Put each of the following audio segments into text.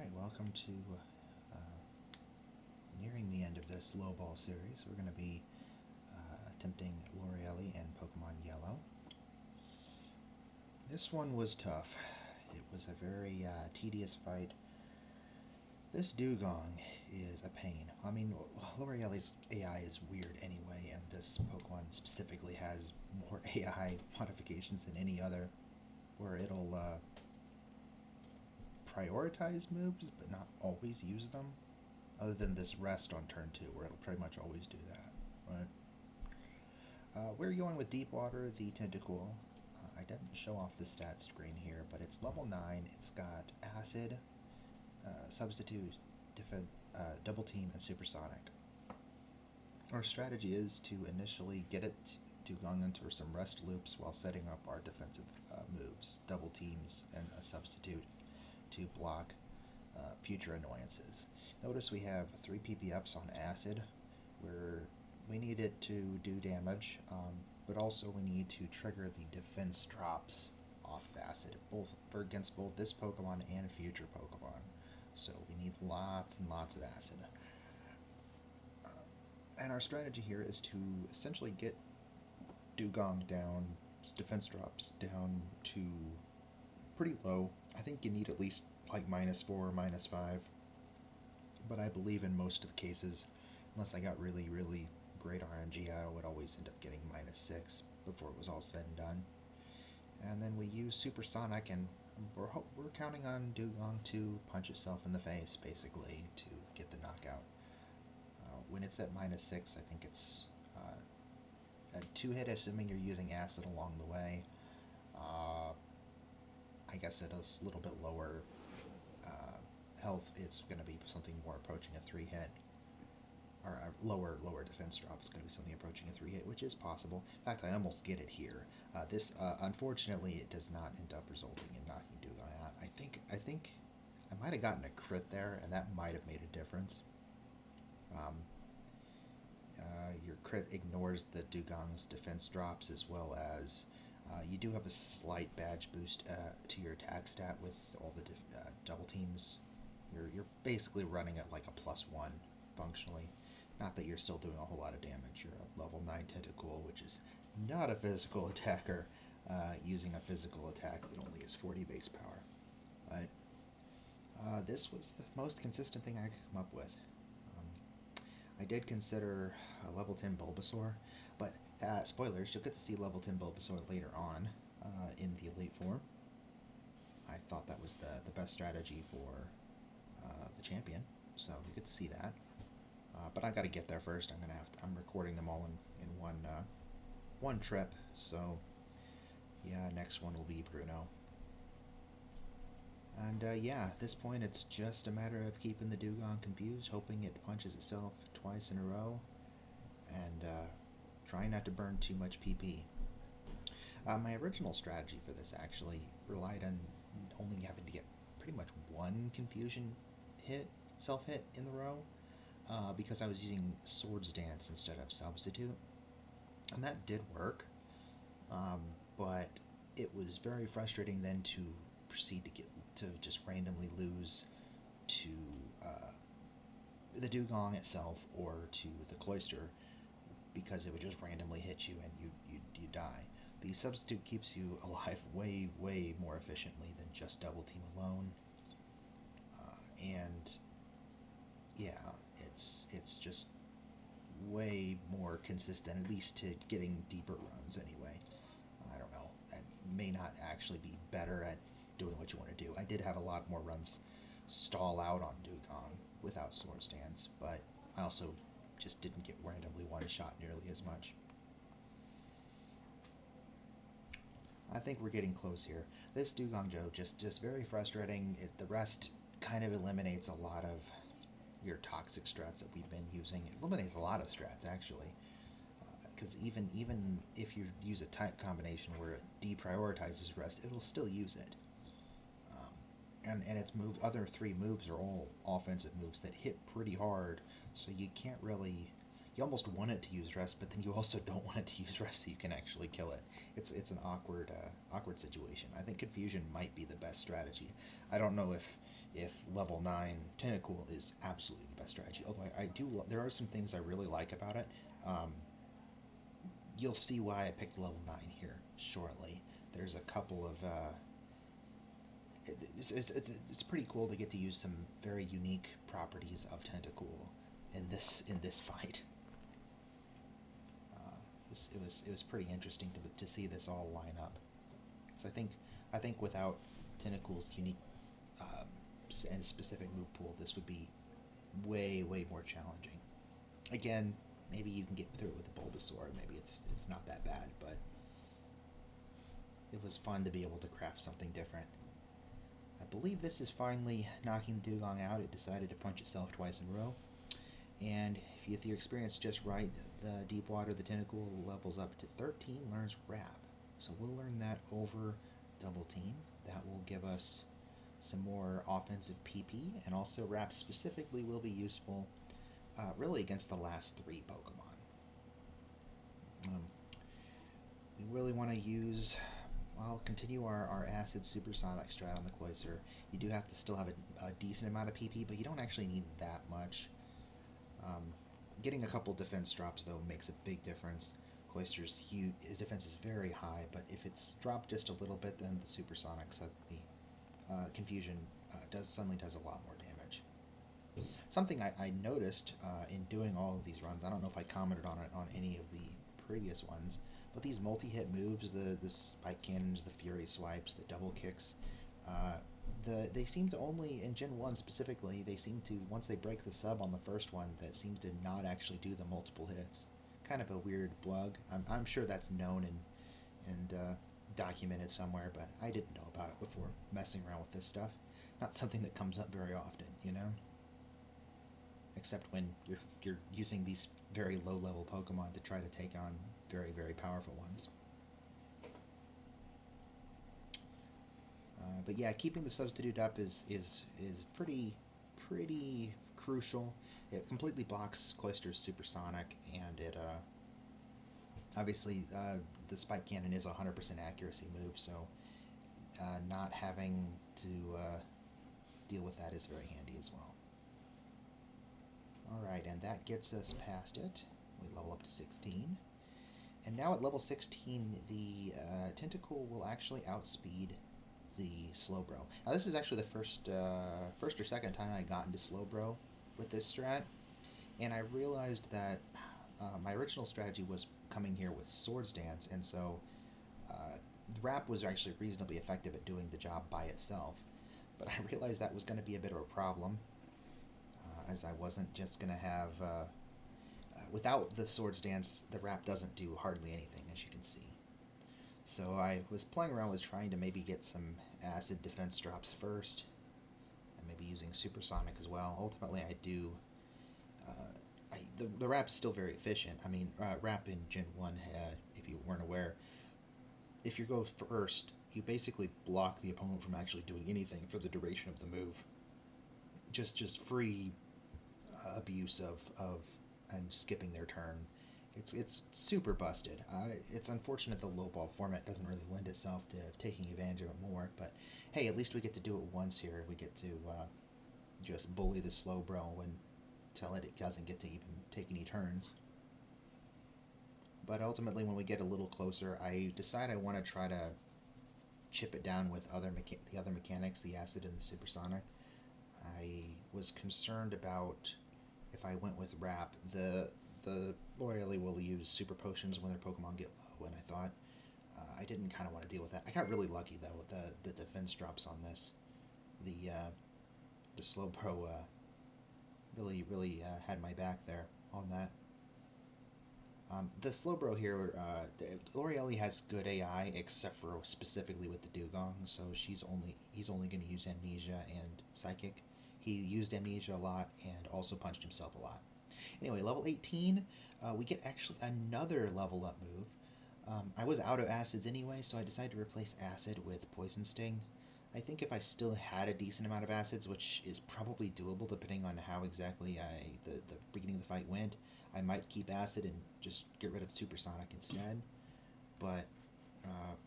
Alright, welcome to nearing the end of this Lowball series. We're going to be attempting Lorelei and Pokemon Yellow. This one was tough. It was a very tedious fight. This Dugong is a pain. I mean, Lorelei's AI is weird anyway, and this Pokemon specifically has more AI modifications than any other, where it'll prioritize moves but not always use them. Other than this rest on turn 2, where it'll pretty much always do that. Right? We're going with Deep Water, the Tentacool. I didn't show off the stat screen here, but it's level 9. It's got Acid, Substitute, Double Team, and Supersonic. Our strategy is to initially get it to go into some rest loops while setting up our defensive moves, Double Teams, and a Substitute to block future annoyances. Notice we have 3 PP ups on Acid, where we need it to do damage, but also we need to trigger the defense drops off of Acid, both against both this Pokemon and future Pokemon. So we need lots and lots of Acid. And our strategy here is to essentially get Dugong down, defense drops down to pretty low. I think you need at least like -4 or -5. But I believe in most of the cases, unless I got really, really great RNG, I would always end up getting -6 before it was all said and done. And then we use Supersonic, and we're counting on Dugong to punch itself in the face, basically, to get the knockout. When it's at -6, I think it's a 2-hit, assuming you're using Acid along the way. I guess at a little bit lower health, it's going to be something more approaching a 3-hit, or a lower defense drop. It's going to be something approaching a 3-hit, which is possible. In fact, I almost get it here. This unfortunately, it does not end up resulting in knocking Dugong out. I think I might have gotten a crit there, and that might have made a difference. Your crit ignores the Dugong's defense drops, as well as you do have a slight badge boost to your attack stat with all the double teams. You're basically running at like a +1 functionally. Not that you're still doing a whole lot of damage. You're a level 9 Tentacool, which is not a physical attacker, using a physical attack that only has 40 base power. But this was the most consistent thing I could come up with. I did consider a level 10 Bulbasaur, but spoilers, you'll get to see level 10 Bulbasaur later on in the Elite Four. I thought that was the best strategy for the champion, so you get to see that. But I got to get there first. I'm recording them all in one trip, so yeah, next one will be Bruno. And yeah, at this point, it's just a matter of keeping the Dugong confused, hoping it punches itself twice in a row, and trying not to burn too much PP. My original strategy for this actually relied on only having to get pretty much one confusion hit, self-hit in the row, because I was using Swords Dance instead of Substitute. And that did work, but it was very frustrating then to proceed to just randomly lose to the Dugong itself or to the Cloyster, because it would just randomly hit you and you die. The Substitute keeps you alive way more efficiently than just Double Team alone, and yeah, it's just way more consistent, at least to getting deeper runs anyway. I don't know. It may not actually be better at doing what you want to do. I did have a lot more runs stall out on Dugong without Swords Dance, but I also just didn't get randomly one-shot nearly as much. I think we're getting close here. This Dugong Joe, just very frustrating. The rest kind of eliminates a lot of your toxic strats that we've been using. It eliminates a lot of strats, actually. Because even if you use a type combination where it deprioritizes rest, it'll still use it. And its other 3 moves are all offensive moves that hit pretty hard, so you can't really you almost want it to use rest, but then you also don't want it to use rest so you can actually kill it. It's an awkward situation. I think confusion might be the best strategy. I don't know if level 9 tentacle is absolutely the best strategy. Although I do, there are some things I really like about it. Um, you'll see why I picked level 9 here shortly. There's a couple of it's pretty cool to get to use some very unique properties of tentacle in this fight. It was pretty interesting to see this all line up. So I think without Tentacle's unique um, and specific move pool, this would be way more challenging. Again, maybe you can get through it with the Bulbasaur. Maybe it's not that bad, but it was fun to be able to craft something different. I believe this is finally knocking Dugong out. It decided to punch itself twice in a row. And if you get your experience just right, the Deep Water, the Tentacle levels up to 13, learns Wrap. So we'll learn that over Double Team. That will give us some more offensive PP, and also Wrap specifically will be useful really against the last three Pokemon. Um, we really want to use, well, continue our Acid Supersonic strat on the Cloyster. You do have to still have a decent amount of PP, but you don't actually need that much. Um, Getting a couple defense drops though makes a big difference. Cloyster's huge, his defense is very high, but if it's dropped just a little bit, then the supersonic suddenly confusion does suddenly does a lot more damage. Something I noticed in doing all of these runs, I don't know if I commented on it on any of the previous ones, but these multi-hit moves, the spike cannons, the fury swipes, the double kicks, uh, they seem to only in Gen 1 specifically, they seem to, once they break the sub on the first one, that seems to not actually do the multiple hits. Kind of a weird bug. I'm sure that's known and documented somewhere, but I didn't know about it before messing around with this stuff. Not something that comes up very often, you know? Except when you're using these very low level Pokemon to try to take on very powerful ones. But yeah, keeping the substitute up is pretty crucial. It completely blocks Cloyster's Supersonic, and it obviously the Spike Cannon is a 100% accuracy move, so not having to deal with that is very handy as well. Alright, and that gets us past it. We level up to 16. And now at level 16, the Tentacle will actually outspeed the Slowbro. Now this is actually the first or second time I got into Slowbro with this strat, and I realized that my original strategy was coming here with Swords Dance, and so the Wrap was actually reasonably effective at doing the job by itself. But I realized that was going to be a bit of a problem, as I wasn't just going to have without the Swords Dance, the Wrap doesn't do hardly anything, as you can see. So I was playing around with trying to maybe get some acid defense drops first, and maybe using Supersonic as well. Ultimately, I do. The Wrap's still very efficient. I mean, Wrap in Gen 1, if you weren't aware, if you go first, you basically block the opponent from actually doing anything for the duration of the move. Just free abuse of and skipping their turn. It's super busted. It's unfortunate the lowball format doesn't really lend itself to taking advantage of it more, but hey, at least we get to do it once here. We get to just bully the slow bro until it doesn't get to even take any turns. But ultimately, when we get a little closer, I decide I want to try to chip it down with the other mechanics, the acid and the supersonic. I was concerned about if I went with Wrap, the Lorelei will use super potions when their Pokemon get low, and I thought I didn't kind of want to deal with that. I got really lucky though with the defense drops on this. The Slowbro really had my back there on that. The Slowbro here, Lorelei has good AI except for specifically with the Dugong, so he's only going to use Amnesia and Psychic. He used Amnesia a lot and also punched himself a lot. Anyway, level 18, we get actually another level up move. I was out of acids anyway, so I decided to replace acid with Poison Sting. I think if I still had a decent amount of acids, which is probably doable depending on how exactly the beginning of the fight went, I might keep acid and just get rid of supersonic instead, but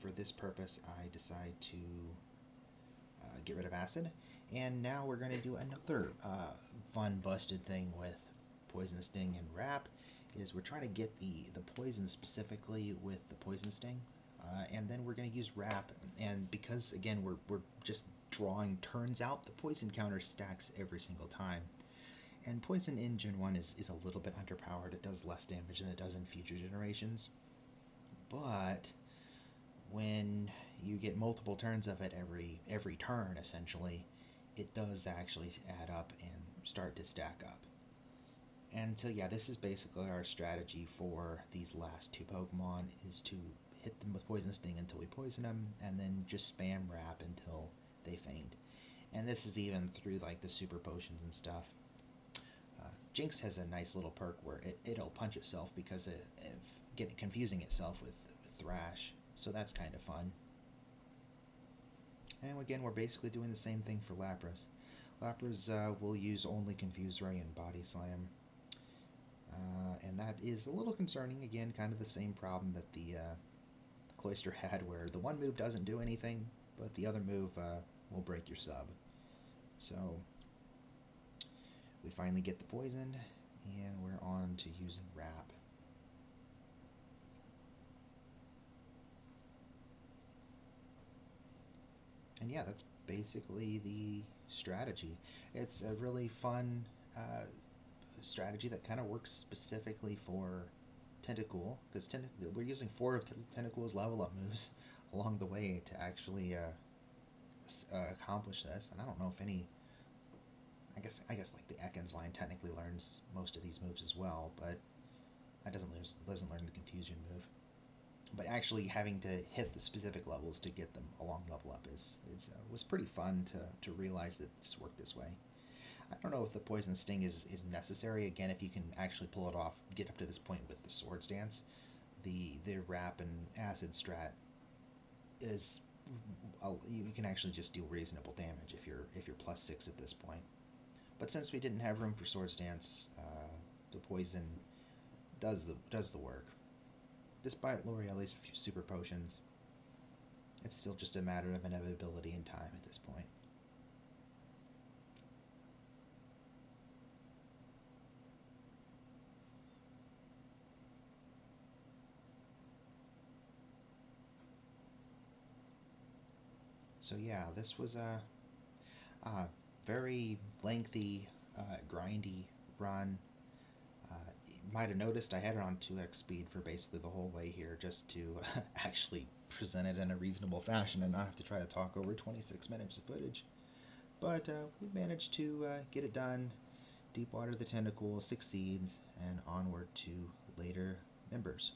for this purpose, I decide to get rid of acid. And now we're going to do another fun busted thing with poison sting and wrap is we're trying to get the poison specifically with the poison sting. And then we're going to use wrap, and because again we're just drawing turns out, the poison counter stacks every single time. And poison in Gen 1 is a little bit underpowered. It does less damage than it does in future generations. But when you get multiple turns of it every turn, essentially, it does actually add up and start to stack up. And so yeah, this is basically our strategy for these last two Pokemon is to hit them with Poison Sting until we poison them, and then just spam Wrap until they faint. And this is even through like the super potions and stuff. Jinx has a nice little perk where it'll punch itself because of getting confusing itself with Thrash. So that's kind of fun. And again, we're basically doing the same thing for Lapras. Lapras will use only Confuse Ray and Body Slam. And that is a little concerning. Again, kind of the same problem that the Cloyster had, where the one move doesn't do anything, but the other move will break your sub. So we finally get the poison, and we're on to using Wrap. And yeah, that's basically the strategy. It's a really fun strategy that kind of works specifically for Tentacool, because we're using 4 of Tentacool's level up moves along the way to actually accomplish this. And I don't know if any. I guess like the Ekans line technically learns most of these moves as well, but that doesn't learn the confusion move. But actually having to hit the specific levels to get them along level up was pretty fun to realize that this worked this way. I don't know if the poison sting is necessary. Again, if you can actually pull it off, get up to this point with the swords dance, the wrap and acid strat is you can actually just deal reasonable damage if you're +6 at this point. But since we didn't have room for swords dance, the poison does the work. Despite Lorelei's super potions, it's still just a matter of inevitability and time at this point. So yeah, this was a very lengthy, grindy run. You might have noticed I had it on 2x speed for basically the whole way here, just to actually present it in a reasonable fashion and not have to try to talk over 26 minutes of footage. But we managed to get it done, deep water the Tentacool, succeeds, and onward to later members.